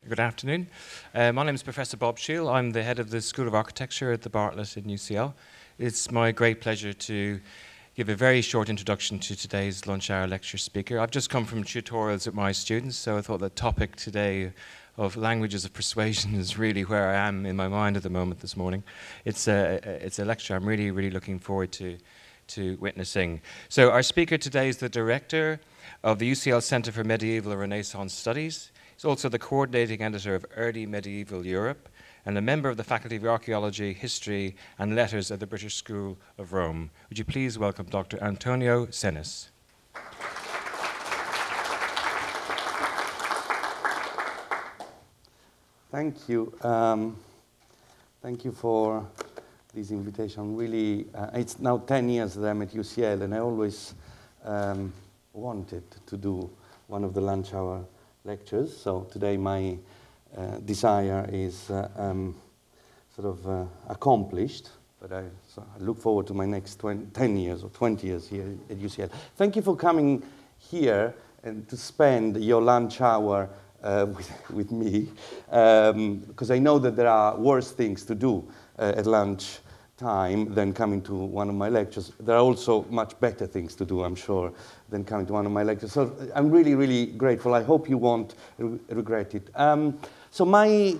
Good afternoon. My name is Professor Bob Shiel. I'm the head of the School of Architecture at the Bartlett in UCL. It's my great pleasure to give a very short introduction to today's lunch hour lecture speaker. I've just come from tutorials with my students, so I thought the topic today of languages of persuasion is really where I am in my mind at the moment this morning. It's a lecture I'm really looking forward to witnessing. So our speaker today is the director of the UCL Center for Medieval and Renaissance Studies. He's also the coordinating editor of Early Medieval Europe and a member of the Faculty of Archaeology, History and Letters at the British School of Rome. Would you please welcome Dr. Antonio Sennis. Thank you. Thank you for this invitation. Really, it's now 10 years that I'm at UCL, and I always wanted to do one of the lunch hour lectures. So today my desire is sort of accomplished, but I look forward to my next 10 years or 20 years here at UCL. Thank you for coming here and to spend your lunch hour with me, because I know that there are worse things to do at lunch time than coming to one of my lectures. There are also much better things to do, I'm sure, than coming to one of my lectures. So I'm really grateful. I hope you won't regret it. So my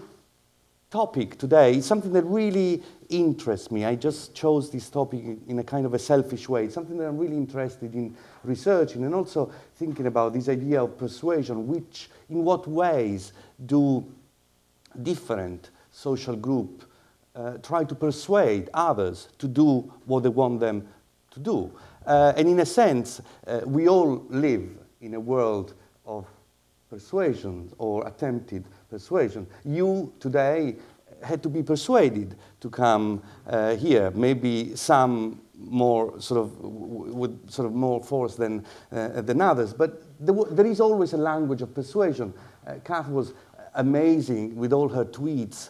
topic today is something that really interests me. I just chose this topic in a kind of a selfish way. It's something that I'm really interested in researching and also thinking about this idea of persuasion, which in what ways do different social groups try to persuade others to do what they want them to do. And in a sense, we all live in a world of persuasion or attempted persuasion. You today had to be persuaded to come here. Maybe some more sort of with sort of more force than others. But there is always a language of persuasion. Kath was amazing with all her tweets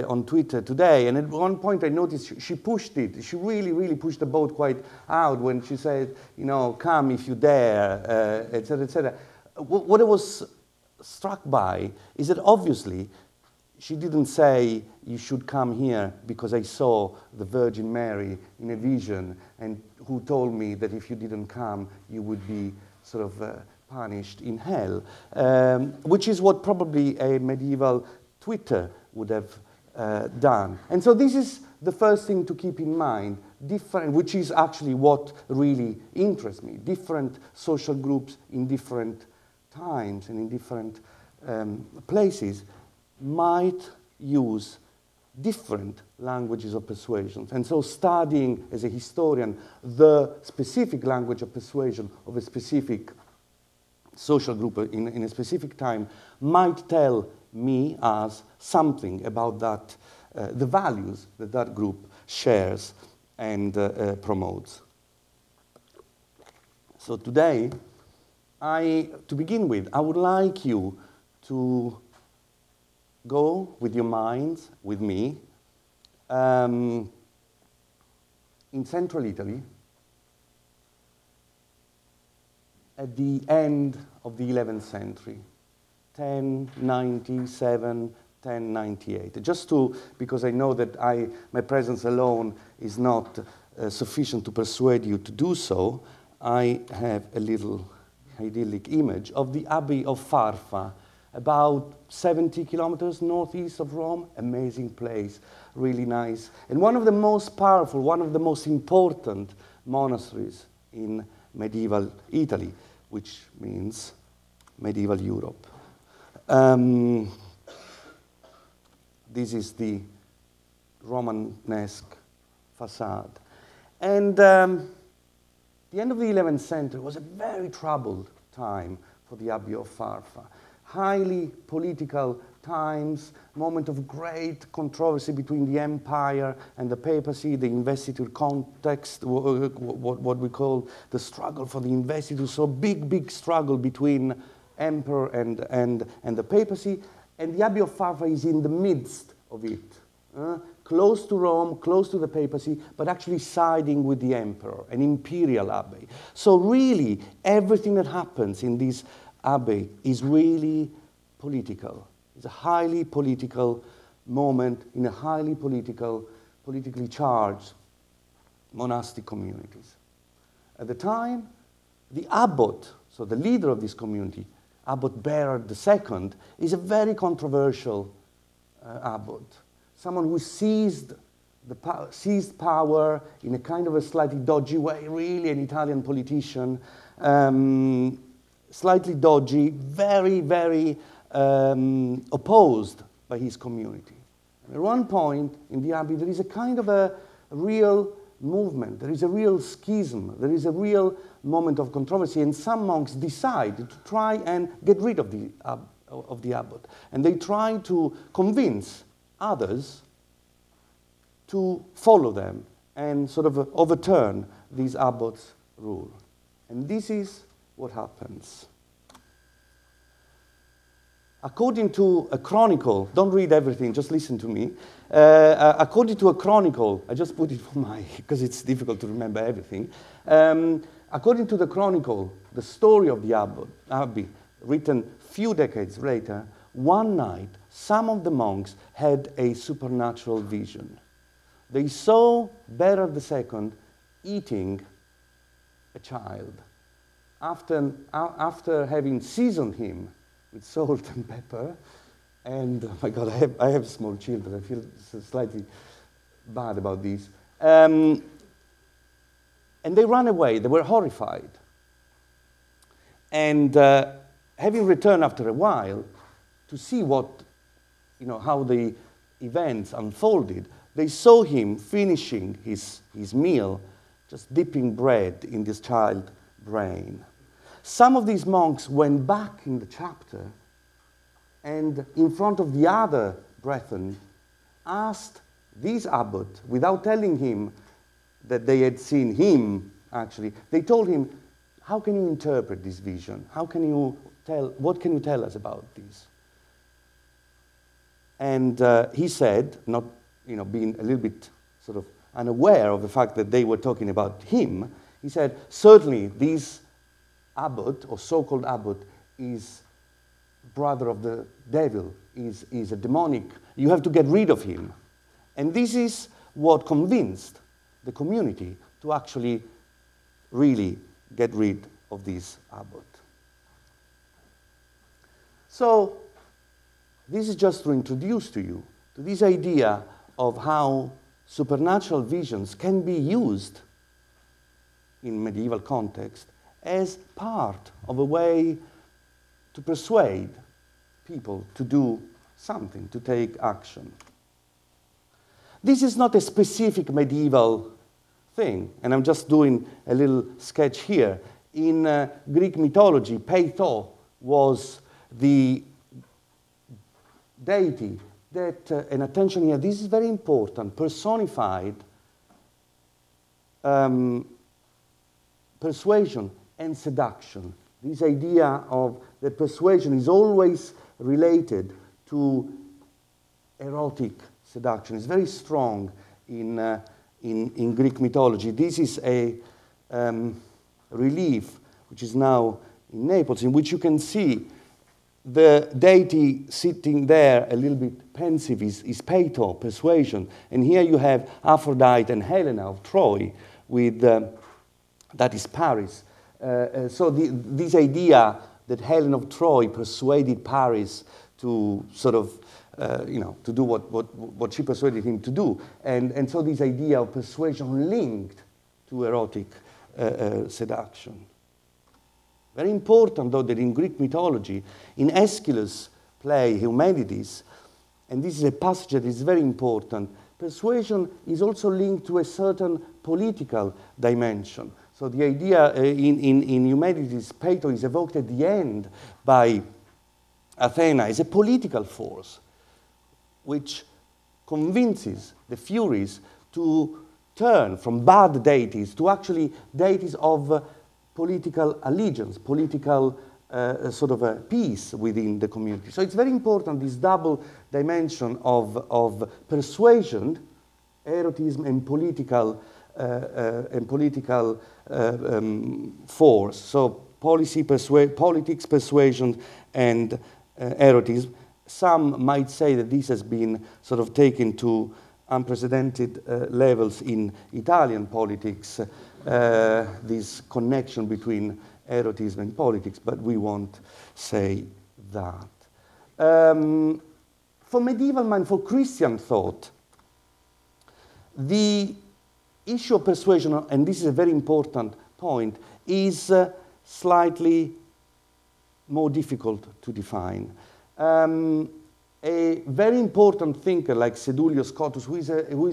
on Twitter today. And at one point I noticed she pushed it. She really pushed the boat quite out when she said, you know, come if you dare, etc., etc. What I was struck by is that obviously she didn't say you should come here because I saw the Virgin Mary in a vision and who told me that if you didn't come you would be sort of punished in hell, which is what probably a medieval Twitter would have done. And so this is the first thing to keep in mind, which is actually what really interests me. Different social groups in different times and in different places might use different languages of persuasion. And so studying as a historian the specific language of persuasion of a specific social group in a specific time might tell me as something about that, the values that that group shares and promotes. So today, to begin with, I would like you to go with your minds, with me, in central Italy, at the end of the 11th century, 1097, 1098. Just because I know that my presence alone is not sufficient to persuade you to do so, I have a little idyllic image of the Abbey of Farfa, about 70 kilometers northeast of Rome. Amazing place, really nice. And one of the most powerful, one of the most important monasteries in medieval Italy, which means medieval Europe. This is the Romanesque facade. And the end of the 11th century was a very troubled time for the Abbey of Farfa. Highly political times, moment of great controversy between the empire and the papacy, the investiture context, what we call the struggle for the investiture. So big struggle between emperor and the papacy. And the Abbey of Farfa is in the midst of it. Close to Rome, close to the papacy, but actually siding with the emperor, an imperial abbey. So really, everything that happens in this abbey is really political. It's a highly political moment in a highly politically charged monastic communities. At the time, the abbot, so the leader of this community, Abbot Berard II, is a very controversial abbot, someone who seized power in a kind of a slightly dodgy way, really an Italian politician, slightly dodgy, very, very opposed by his community. At one point in the abbey, there is a kind of a real movement, there is a real schism, there is a real moment of controversy, and some monks decide to try and get rid of the abbot. And they try to convince others to follow them and sort of overturn these abbots' rule. And this is what happens. According to a chronicle, don't read everything, just listen to me. According to a chronicle, I just put it for because it's difficult to remember everything. According to the chronicle, the story of the abbey, written few decades later, one night, some of the monks had a supernatural vision. They saw Berard II eating a child. After having seasoned him with salt and pepper, and oh my God, I have small children. I feel slightly bad about this. And they ran away. They were horrified. And having returned after a while to see how the events unfolded, they saw him finishing his meal, just dipping bread in this child's brain. Some of these monks went back in the chapter and in front of the other brethren asked this abbot, without telling him that they had seen him, actually, they told him, how can you interpret this vision? What can you tell us about this? And he said, not being a little bit sort of unaware of the fact that they were talking about him, he said, certainly this abbot, or so-called abbot, is brother of the devil, is a demonic. You have to get rid of him. And this is what convinced the community to actually really get rid of this abbot. So this is just to introduce to you to this idea of how supernatural visions can be used in medieval context as part of a way to persuade people to do something, to take action. This is not a specific medieval thing, and I'm just doing a little sketch here. In Greek mythology, Peitho was the deity that, and attention here, this is very important, personified persuasion and seduction. This idea of that persuasion is always related to erotic seduction. It's very strong in Greek mythology. This is a relief which is now in Naples, in which you can see the deity sitting there a little bit pensive is Peitho, persuasion. And here you have Aphrodite and Helena of Troy with, that is Paris. So this idea that Helen of Troy persuaded Paris to sort of, to do what she persuaded him to do. And so this idea of persuasion linked to erotic seduction. Very important, though, that in Greek mythology, in Aeschylus' play Humanities, and this is a passage that is very important, persuasion is also linked to a certain political dimension. So the idea in Humanities, Peitho is evoked at the end by Athena as a political force which convinces the Furies to turn from bad deities to actually deities of political allegiance, political sort of a peace within the community. So it's very important, this double dimension of persuasion, erotism, and political force. So politics, persuasion, and erotism. some might say that this has been sort of taken to unprecedented levels in Italian politics, this connection between erotism and politics, but we won't say that. For medieval mind, for Christian thought, the issue of persuasion, and this is a very important point, is slightly more difficult to define. A very important thinker like Sedulius Scotus, who is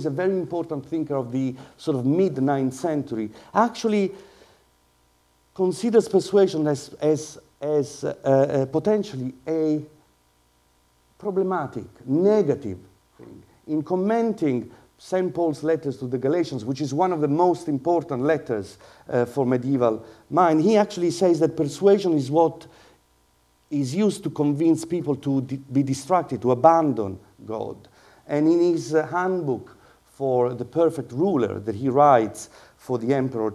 a very important thinker of the sort of mid-9th century, actually considers persuasion as potentially a problematic, negative thing. In commenting St. Paul's letters to the Galatians, which is one of the most important letters for medieval mind, he actually says that persuasion is what is used to convince people to be distracted, to abandon God. And in his handbook for the perfect ruler that he writes for the Emperor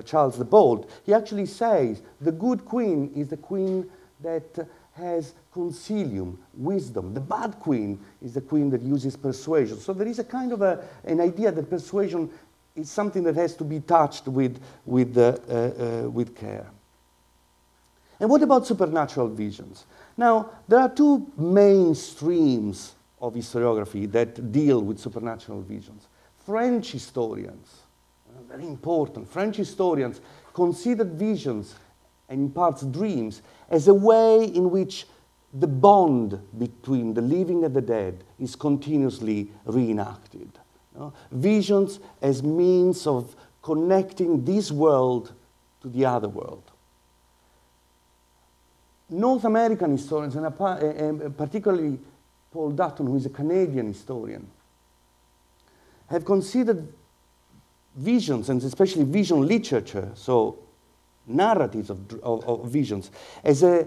Charles the Bold, he actually says the good queen is the queen that has consilium, wisdom. The bad queen is the queen that uses persuasion. So there is a kind of an idea that persuasion is something that has to be touched with care. And what about supernatural visions? Now, there are two main streams of historiography that deal with supernatural visions. French historians, very important, French historians considered visions, and in parts dreams, as a way in which the bond between the living and the dead is continuously reenacted. Visions as means of connecting this world to the other world. North American historians, and particularly Paul Dutton, who is a Canadian historian, have considered visions, and especially vision literature, so narratives of visions, as a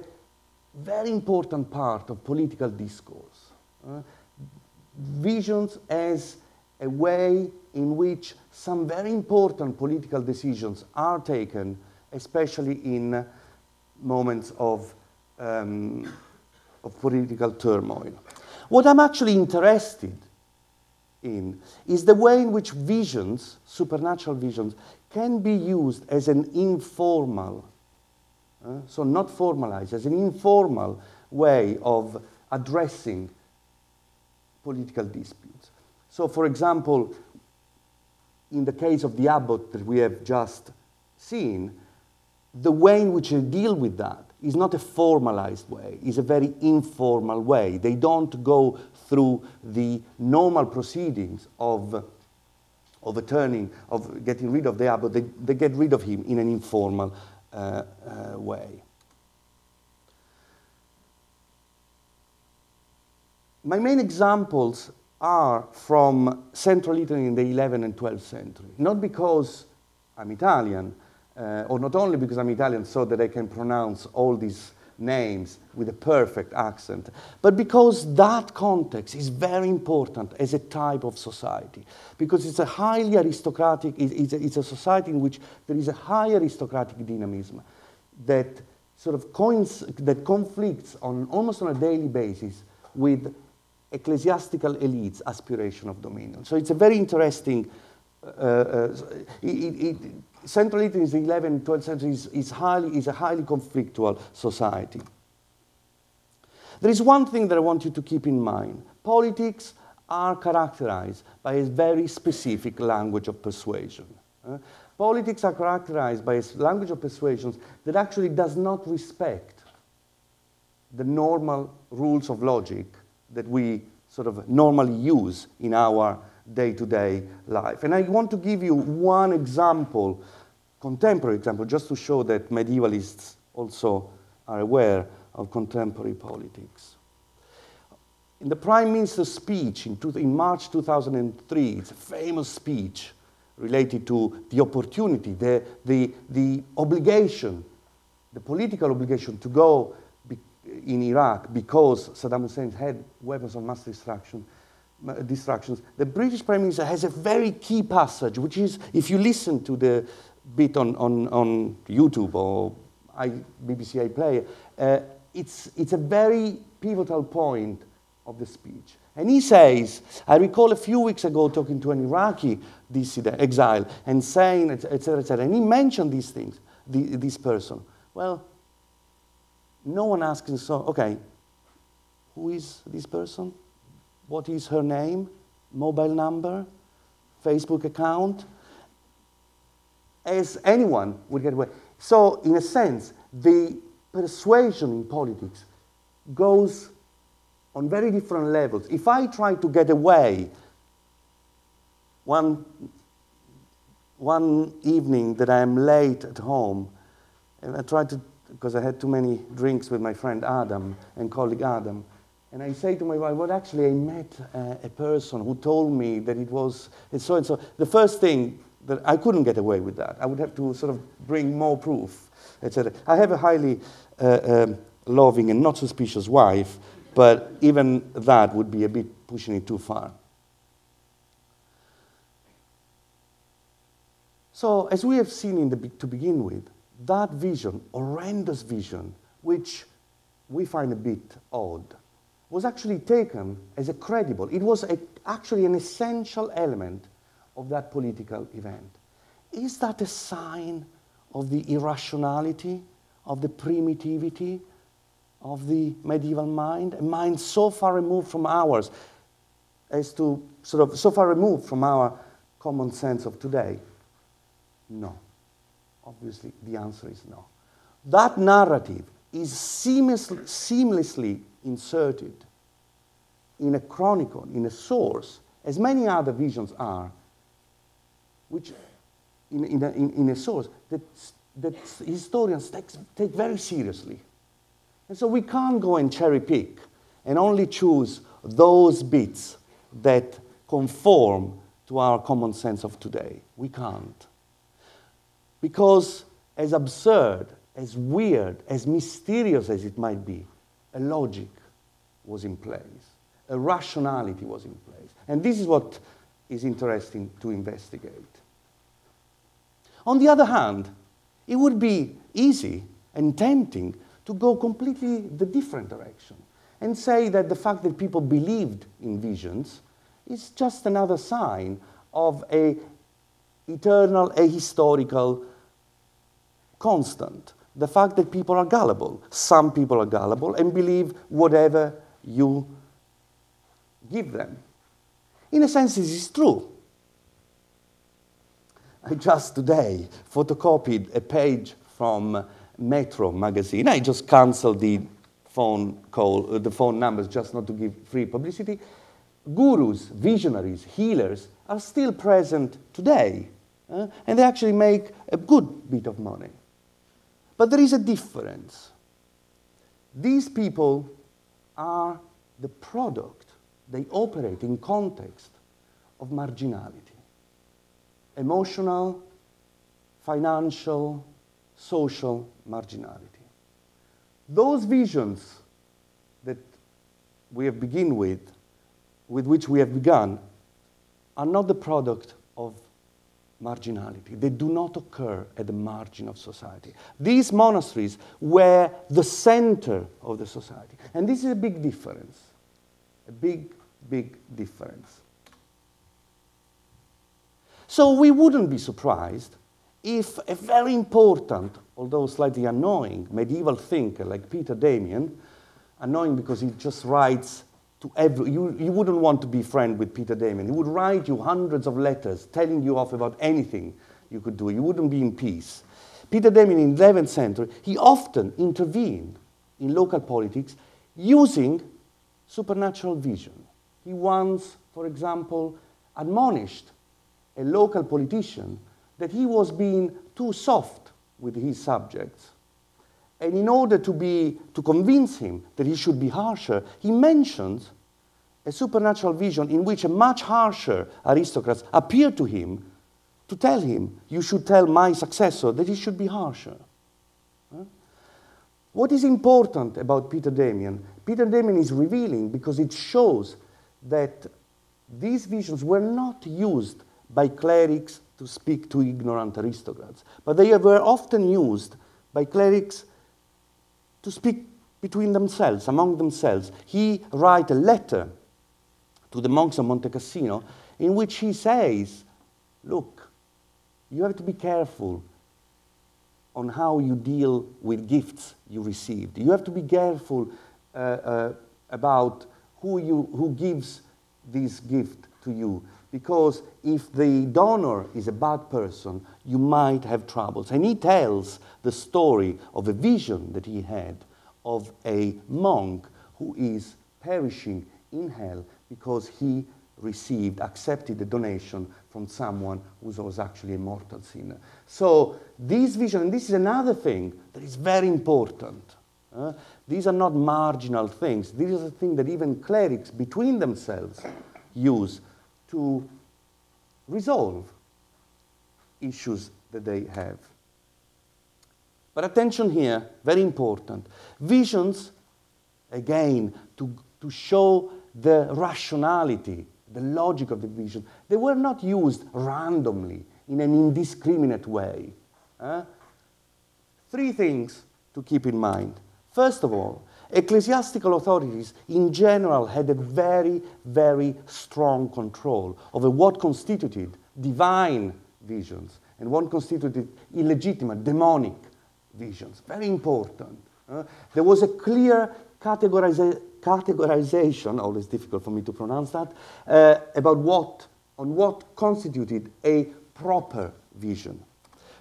very important part of political discourse. Visions as a way in which some very important political decisions are taken, especially in moments of political turmoil. What I'm actually interested in is the way in which visions, supernatural visions, can be used as an informal, so not formalized, as an informal way of addressing political disputes. So, for example, in the case of the abbot that we have just seen, the way in which they deal with that is not a formalized way, it's a very informal way. They don't go through the normal proceedings of getting rid of the abbot. They get rid of him in an informal way. My main examples are from Central Italy in the 11th and 12th century, not because I'm Italian, or not only because I'm Italian so that I can pronounce all these names with a perfect accent, but because that context is very important as a type of society, because it's a highly aristocratic, it's a society in which there is a high aristocratic dynamism that sort of that conflicts almost on a daily basis with ecclesiastical elites' aspiration of dominion. So it's a very interesting Central Italy in the 11th and 12th century is a highly conflictual society. There is one thing that I want you to keep in mind. Politics are characterized by a very specific language of persuasion. Politics are characterized by a language of persuasions that actually does not respect the normal rules of logic that we sort of normally use in our day-to-day life. And I want to give you one example, contemporary example, just to show that medievalists also are aware of contemporary politics. In the Prime Minister's speech in March 2003, it's a famous speech related to the opportunity, the obligation, the political obligation to go in Iraq because Saddam Hussein had weapons of mass destruction. The British Prime Minister has a very key passage, which is, if you listen to the bit on YouTube or BBC iPlayer, it's a very pivotal point of the speech. And he says, I recall a few weeks ago talking to an Iraqi dissident, exile, and saying, etc., etc., and he mentioned these things, this person. Well, no one asks him, so, okay, who is this person? What is her name, mobile number, Facebook account? As anyone would get away. So, in a sense, the persuasion in politics goes on very different levels. If I try to get away one evening that I am late at home, and I try to, because I had too many drinks with my friend Adam and colleague Adam, and I say to my wife, well, actually, I met a person who told me that it was so and so. The first thing that I couldn't get away with that. I would have to sort of bring more proof, etc. I have a highly loving and not suspicious wife, but even that would be a bit pushing it too far. So, as we have seen to begin with, that vision, horrendous vision, which we find a bit odd, was actually taken as a credible. It was actually an essential element of that political event. Is that a sign of the irrationality, of the primitivity of the medieval mind? A mind so far removed from ours as to sort of so far removed from our common sense of today? No. Obviously, the answer is no. That narrative is seamlessly inserted in a chronicle, in a source, as many other visions are, which in a source that historians take very seriously. And so we can't go and cherry pick and only choose those bits that conform to our common sense of today. We can't. Because as absurd, as weird, as mysterious as it might be, a logic was in place. A rationality was in place. And this is what is interesting to investigate. On the other hand, it would be easy and tempting to go completely the different direction and say that the fact that people believed in visions is just another sign of an eternal, ahistorical constant. The fact that people are gullible. Some people are gullible and believe whatever you give them. In a sense, this is true. I just today photocopied a page from Metro magazine. I just canceled the phone call, the phone numbers, just not to give free publicity. Gurus, visionaries, healers are still present today, and they actually make a good bit of money. But there is a difference. These people are the product. They operate in context of marginality. Emotional, financial, social marginality. Those visions that we have begun with which we have begun, are not the product of marginality. They do not occur at the margin of society. These monasteries were the center of the society. And this is a big difference. A big, big difference. So we wouldn't be surprised if a very important, although slightly annoying, medieval thinker like Peter Damian, annoying because he just writes to every, you wouldn't want to be friends with Peter Damian. He would write you hundreds of letters telling you off about anything you could do. You wouldn't be in peace. Peter Damian in the 11th century, he often intervened in local politics using supernatural vision. He once, for example, admonished a local politician that he was being too soft with his subjects. And in order to convince him that he should be harsher, he mentions a supernatural vision in which a much harsher aristocrat appeared to him to tell him, you should tell my successor that he should be harsher. What is important about Peter Damian? Peter Damian is revealing because it shows that these visions were not used by clerics to speak to ignorant aristocrats, but they were often used by clerics to speak between themselves, among themselves. He writes a letter to the monks of Monte Cassino in which he says, look, you have to be careful on how you deal with gifts you received. You have to be careful about who gives this gift to you, because if the donor is a bad person, you might have troubles. And he tells the story of a vision that he had of a monk who is perishing in hell because he accepted a donation from someone who was actually a mortal sinner. So this vision, and this is another thing that is very important. These are not marginal things. These are the things that even clerics between themselves use to resolve issues that they have. But attention here, very important. Visions, again, to show the rationality, the logic of the vision, they were not used randomly in an indiscriminate way. Three things to keep in mind. First of all, ecclesiastical authorities in general had a very, very strong control over what constituted divine visions and what constituted illegitimate, demonic visions. Very important. There was a clear categorization, always difficult for me to pronounce that, about what constituted a proper vision.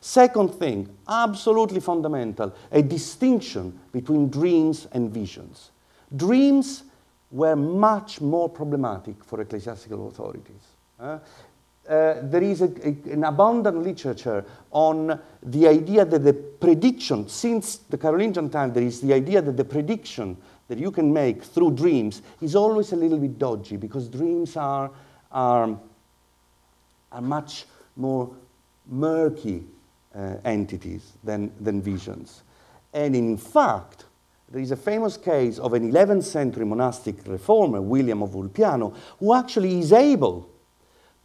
Second thing, absolutely fundamental, a distinction between dreams and visions. Dreams were much more problematic for ecclesiastical authorities. There is an abundant literature on the idea that the prediction, since the Carolingian time, there is the idea that the prediction that you can make through dreams is always a little bit dodgy, because dreams are much more murky entities than visions. And in fact, there is a famous case of an 11th century monastic reformer, William of Ulpiano, who actually is able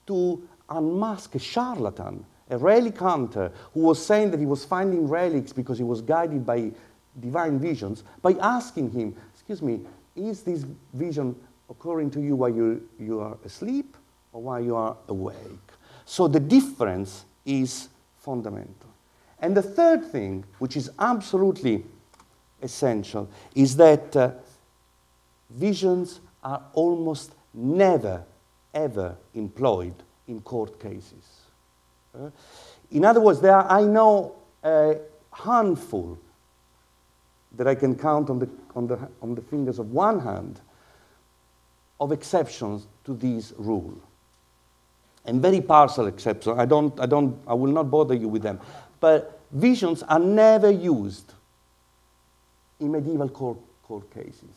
to unmask a charlatan, a relic hunter, who was saying that he was finding relics because he was guided by divine visions, by asking him, excuse me, is this vision occurring to you while you are asleep or while you are awake? So the difference is fundamental. And the third thing, which is absolutely essential, is that visions are almost never, ever employed in court cases. In other words, I know a handful that I can count on the fingers of one hand of exceptions to this rule. And very partial exceptions. I will not bother you with them. But visions are never used in medieval court cases.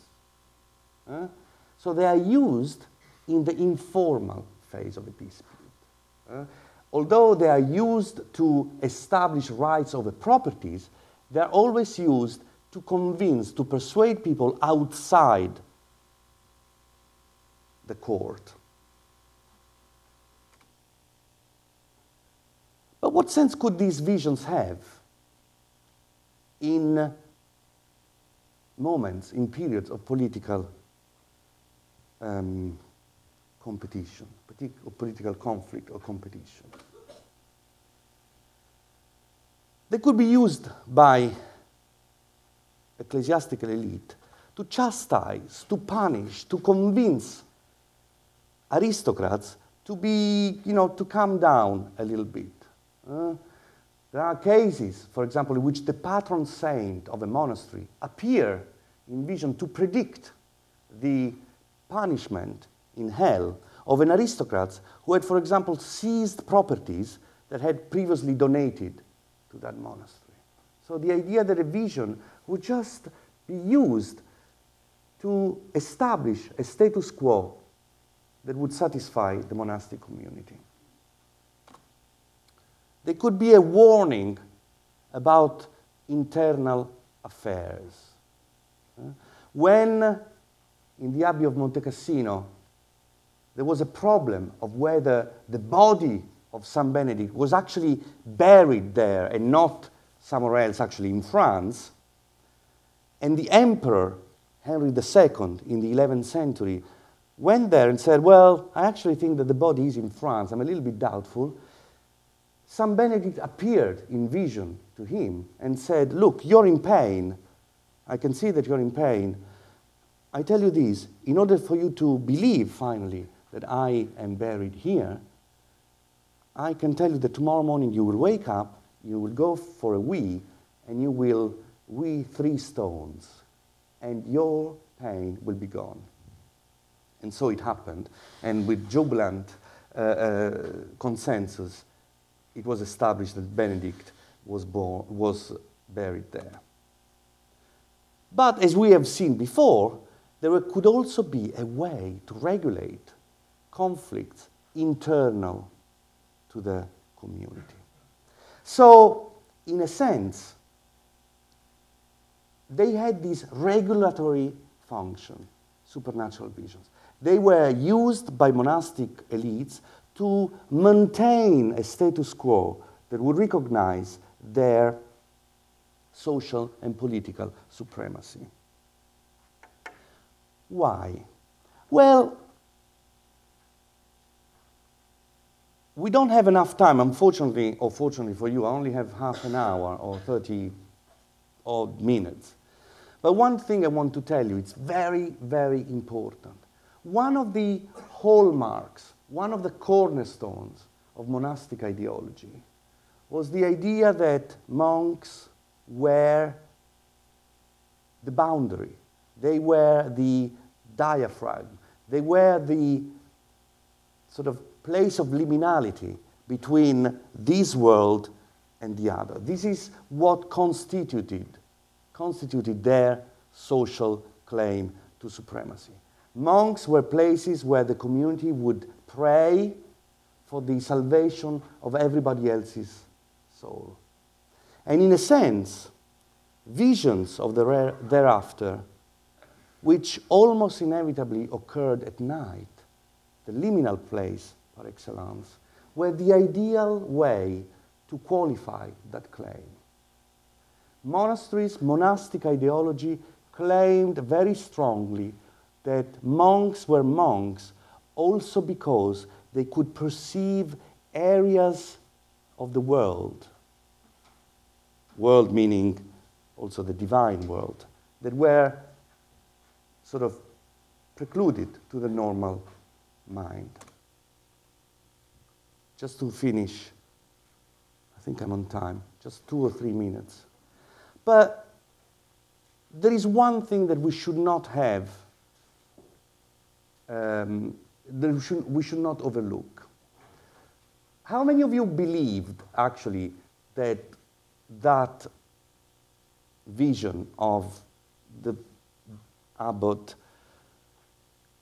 So they are used in the informal phase of the dispute. Although they are used to establish rights over properties, they are always used to convince, to persuade people outside the court. But what sense could these visions have in moments, in periods of political competition, political conflict or competition? They could be used by ecclesiastical elite to chastise, to punish, to convince aristocrats to to come down a little bit. There are cases, for example, in which the patron saint of a monastery appear in vision to predict the punishment in hell of an aristocrat who had, for example, seized properties that had previously donated to that monastery. So the idea that a vision would just be used to establish a status quo that would satisfy the monastic community. They could be a warning about internal affairs. When, in the Abbey of Monte Cassino, there was a problem of whether the body of Saint Benedict was actually buried there and not somewhere else, actually in France, And the emperor, Henry II, in the 11th century, went there and said, well, I actually think that the body is in France. I'm a little bit doubtful. Saint Benedict appeared in vision to him and said, look, you're in pain. I can see that you're in pain. I tell you this, in order for you to believe, finally, that I am buried here, I can tell you that tomorrow morning you will wake up, you will go for a wee, and you will wee 3 stones, and your pain will be gone. And so it happened, and with jubilant consensus, it was established that Benedict was buried there. But as we have seen before, there could also be a way to regulate conflicts internal to the community. So, in a sense, they had this regulatory function, supernatural visions. They were used by monastic elites to maintain a status quo that would recognize their social and political supremacy. Why? Well, we don't have enough time, unfortunately, or fortunately for you. I only have half an hour or 30 odd minutes. But one thing I want to tell you, it's very, very important. One of the hallmarks, one of the cornerstones of monastic ideology was the idea that monks were the boundary. They were the diaphragm. They were the sort of place of liminality between this world and the other. This is what constituted their social claim to supremacy. Monks were places where the community would pray for the salvation of everybody else's soul. And in a sense, visions of the thereafter, which almost inevitably occurred at night, the liminal place par excellence, were the ideal way to qualify that claim. Monasteries, monastic ideology claimed very strongly that monks were monks also because they could perceive areas of the world meaning also the divine world, that were sort of precluded to the normal mind. Just to finish, I think I'm on time, just 2 or 3 minutes. But there is one thing that we should not have, we should not overlook. How many of you believed, actually, that that vision of the abbot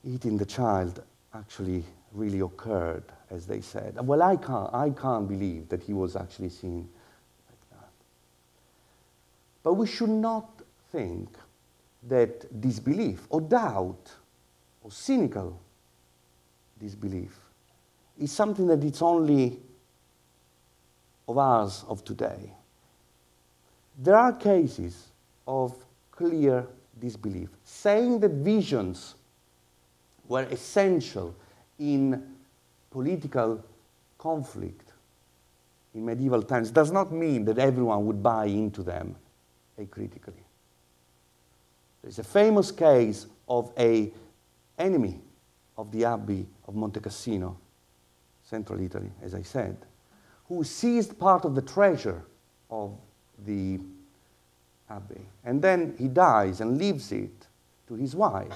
eating the child actually really occurred, as they said? Well, I can't believe that he was actually seen like that. But we should not think that disbelief or doubt or cynical disbelief is something that it's only of ours of today. There are cases of clear disbelief, saying that visions were essential in political conflict in medieval times does not mean that everyone would buy into them acritically. There's a famous case of an enemy of the Abbey of Monte Cassino, central Italy, as I said, who seized part of the treasure of the abbey. And then he dies and leaves it to his wife.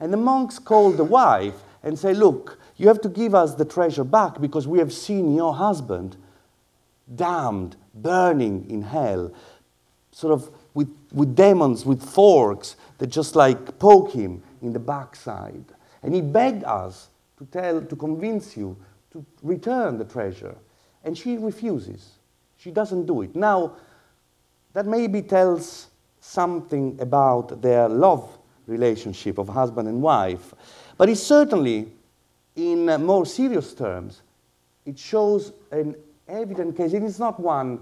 And the monks call the wife and say, look, you have to give us the treasure back because we have seen your husband damned, burning in hell, sort of with demons, with forks that just like poke him in the backside. And he begged us to convince you to return the treasure. And she refuses. She doesn't do it. Now, that maybe tells something about their love relationship of husband and wife. But it certainly, in more serious terms, it shows an evident case. It is not an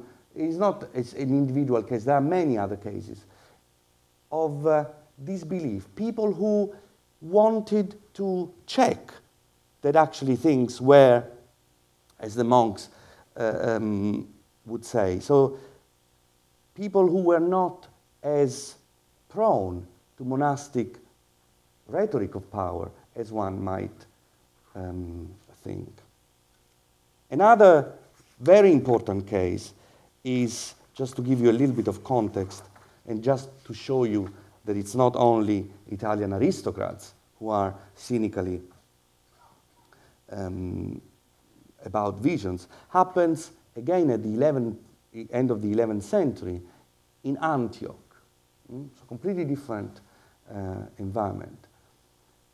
individual case. There are many other cases. of disbelief, people who wanted to check that actually things were, as the monks would say. So people who were not as prone to monastic rhetoric of power as one might think. Another very important case is, just to give you a little bit of context and just to show you that it's not only Italian aristocrats who are cynically about visions, happens again at the end of the 11th century in Antioch. It's a completely different environment.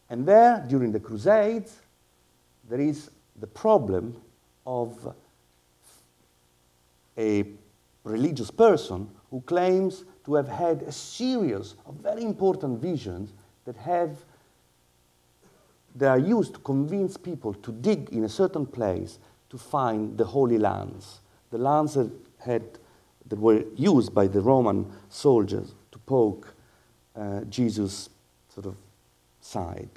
And there, during the Crusades, there is the problem of a religious person who claims to have had a series of very important visions that they are used to convince people to dig in a certain place to find the Holy Lands, the lands that were used by the Roman soldiers to poke Jesus' sort of side.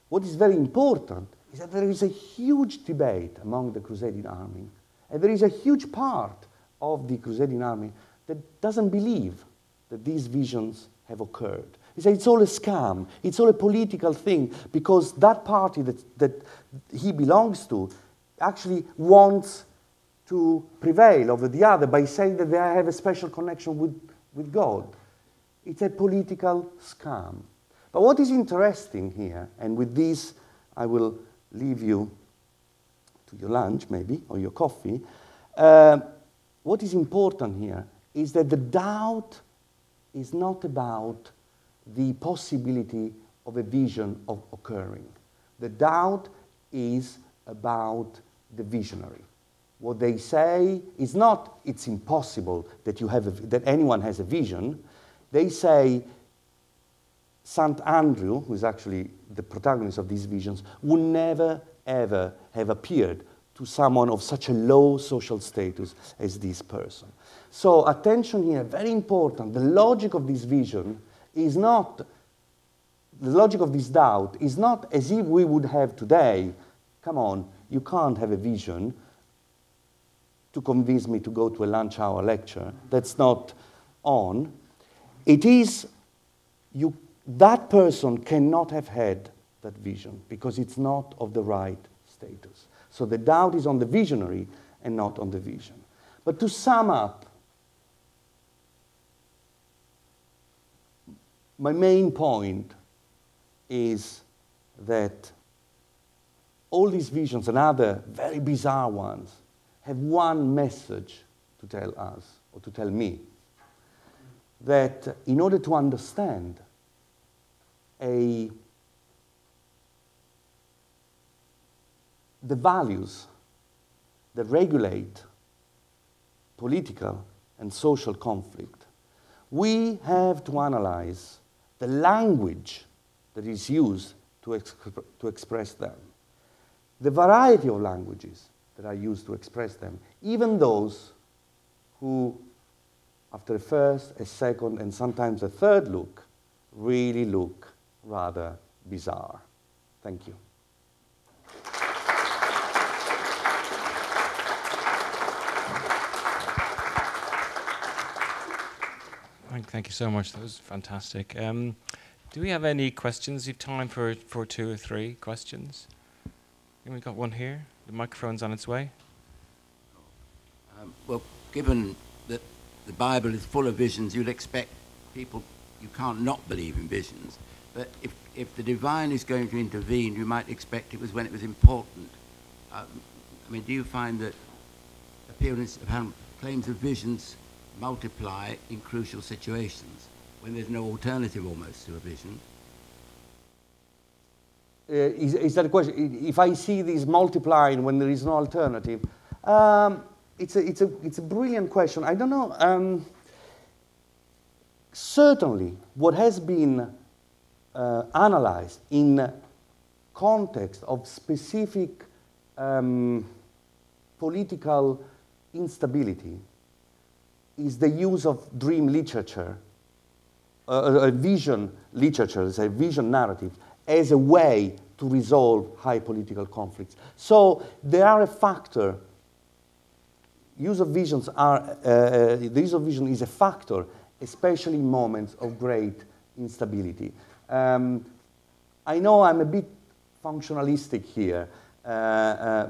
What is very important is that there is a huge debate among the Crusading army, and there is a huge part of the Crusading army that doesn't believe that these visions have occurred. They say it's all a scam, it's all a political thing, because that party that he belongs to actually wants to prevail over the other by saying that they have a special connection with God. It's a political scam. But what is interesting here, and with this I will leave you to your lunch maybe, or your coffee, what is important here is that the doubt is not about the possibility of a vision of occurring. The doubt is about the visionary. What they say is not it's impossible that that anyone has a vision. They say St. Andrew, who is actually the protagonist of these visions, would never ever have appeared to someone of such a low social status as this person. So attention here, very important. The logic of this vision is not, the logic of this doubt is not as if we would have today, come on, you can't have a vision to convince me to go to a lunch hour lecture. That's not on. It is, that person cannot have had that vision because it's not of the right status. So the doubt is on the visionary and not on the vision. But to sum up, my main point is that all these visions and other very bizarre ones have one message to tell us, or to tell me, that in order to understand the values that regulate political and social conflict, we have to analyze the language that is used to express them, the variety of languages that are used to express them, even those who, after a first, a second, and sometimes a third look, really look rather bizarre. Thank you. Thank you so much. That was fantastic. Do we have any questions? You have time for 2 or 3 questions? And we've got one here. The microphone's on its way. Well, given that the Bible is full of visions, you'd expect people, you can't not believe in visions. But if the divine is going to intervene, you might expect it was when it was important. I mean, do you find that appearance of claims of visions multiply in crucial situations when there's no alternative almost to a vision? Is that a question? If I see these multiplying when there is no alternative, it's a brilliant question. I don't know. Certainly, what has been analyzed in context of specific political instability is the use of dream literature a vision literature, a vision narrative, as a way to resolve high political conflicts. So they are a factor. Use of visions are, the use of vision is a factor, especially in moments of great instability. I know I'm a bit functionalistic here,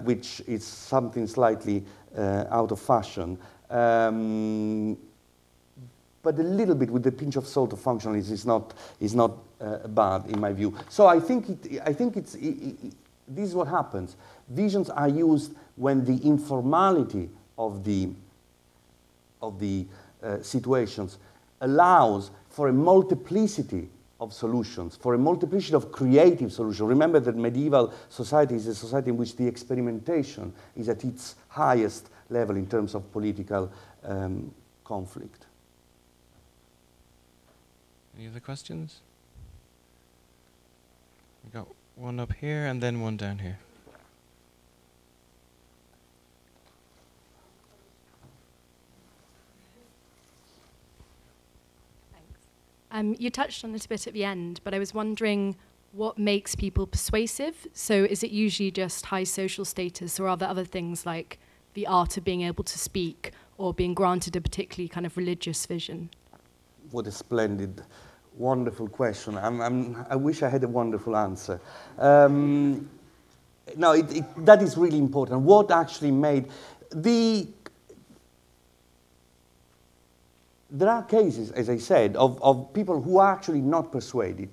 which is something slightly out of fashion. But a little bit with the pinch of salt of functionalism is not bad in my view. So I think this is what happens. Visions are used when the informality of the situations allows for a multiplicity of solutions, for a multiplicity of creative solutions. Remember that medieval society is a society in which the experimentation is at its highest level in terms of political conflict. Any other questions? We got one up here and then one down here. You touched on it a bit at the end, but I was wondering what makes people persuasive? So is it usually just high social status, or are there other things like the art of being able to speak or being granted a particularly kind of religious vision? What a splendid, wonderful question. I wish I had a wonderful answer. No, that is really important. What actually made there are cases, as I said, of people who are actually not persuaded.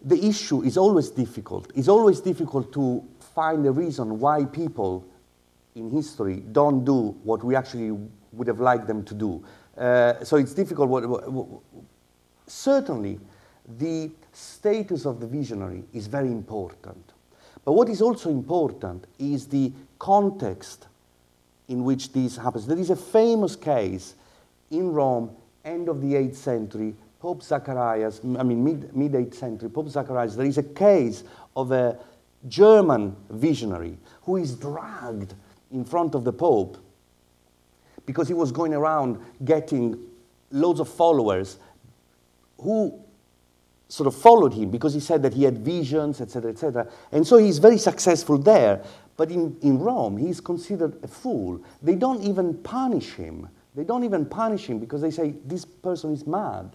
The issue is always difficult. It's always difficult to find a reason why people in history don't do what we actually would have liked them to do. So it's difficult. Certainly, the status of the visionary is very important. But what is also important is the context in which this happens. There is a famous case in Rome, end of the 8th century, Pope Zacharias, mid-8th century, Pope Zacharias, there is a case of a German visionary who is dragged in front of the Pope because he was going around getting loads of followers who sort of followed him because he said that he had visions, etc., etc. And so he's very successful there. But in Rome, he's considered a fool. They don't even punish him. They don't even punish him because they say this person is mad.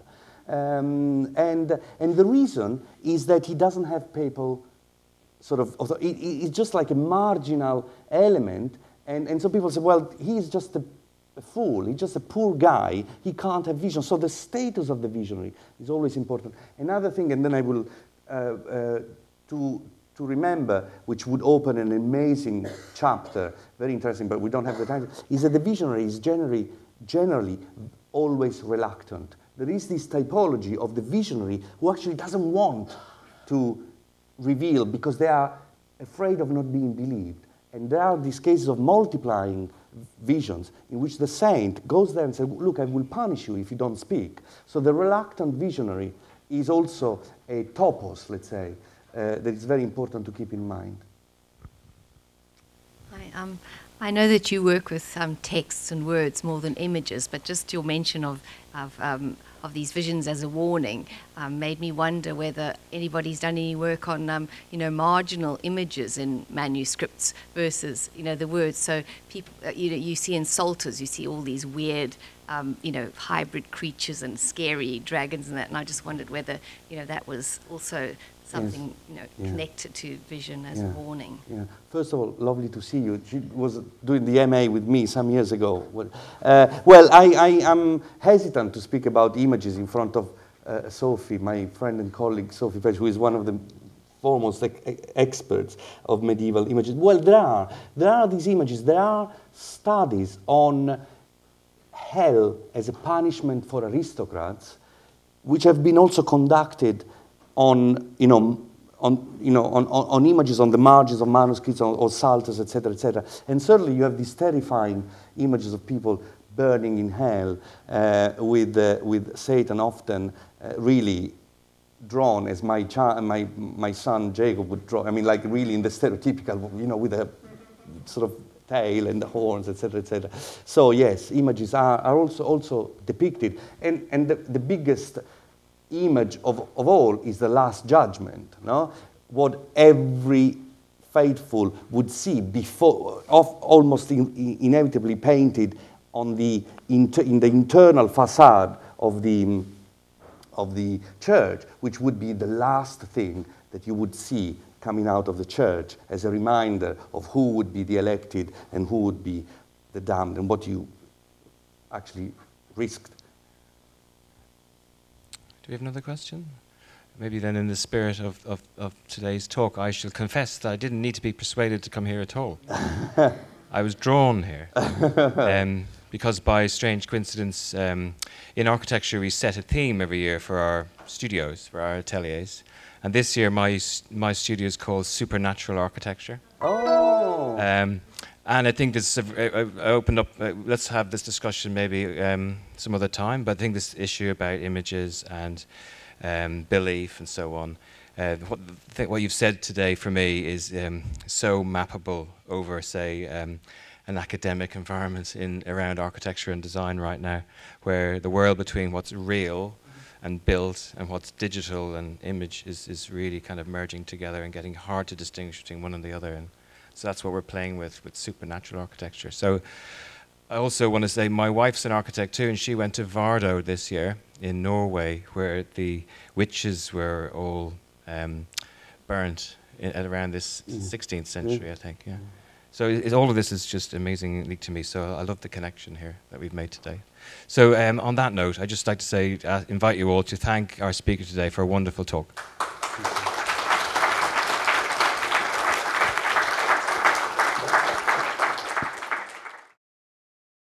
And the reason is that he doesn't have papal sort of, it's just like a marginal element. And so people say, well, he's just a fool. He's just a poor guy. He can't have vision. So the status of the visionary is always important. Another thing, and then I will, to remember, which would open an amazing chapter, very interesting, but we don't have the time, is that the visionary is generally always reluctant. There is this typology of the visionary who actually doesn't want to reveal because they are afraid of not being believed. And there are these cases of multiplying visions in which the saint goes there and says, look, I will punish you if you don't speak. So the reluctant visionary is also a topos, let's say, that is very important to keep in mind. I know that you work with texts and words more than images, but just your mention of these visions as a warning made me wonder whether anybody's done any work on marginal images in manuscripts versus the words. So people, you see in psalters, you see all these weird hybrid creatures and scary dragons and that. And I just wondered whether that was also something connected to vision as a warning. Yeah. First of all, lovely to see you. She was doing the MA with me some years ago. Well, I am hesitant to speak about images in front of Sophie, my friend and colleague Sophie Pesch, who is one of the foremost experts of medieval images. Well, there are these images. There are studies on hell as a punishment for aristocrats, which have been also conducted on images on the margins of manuscripts or psalters, etc., etc. And certainly you have these terrifying images of people burning in hell with Satan often really drawn as my son Jacob would draw. I mean, like really in the stereotypical, with a sort of tail and the horns, etc., etc. So yes, images are also depicted. And the biggest image of all is the Last Judgment, no? What every faithful would see before, almost inevitably painted on in the internal facade of the church, which would be the last thing that you would see coming out of the church as a reminder of who would be the elected and who would be the damned and what you actually risked. Do we have another question? Maybe then in the spirit of today's talk, I shall confess that I didn't need to be persuaded to come here at all. I was drawn here. Because by strange coincidence, in architecture we set a theme every year for our studios, for our ateliers. And this year my studio is called Supernatural Architecture. Oh! And I think this, I opened up, let's have this discussion maybe some other time, but I think this issue about images and belief and so on, what you've said today for me is so mappable over, say, an academic environment around architecture and design right now, where the world between what's real and built and what's digital and image is really kind of merging together and getting hard to distinguish between one and the other. And so that's what we're playing with supernatural architecture. So I also want to say my wife's an architect too, and she went to Vardo this year in Norway, where the witches were all burnt at around this 16th century, I think. Yeah. So all of this is just amazing to me. So I love the connection here that we've made today. So on that note, I'd just like to say, invite you all to thank our speaker today for a wonderful talk.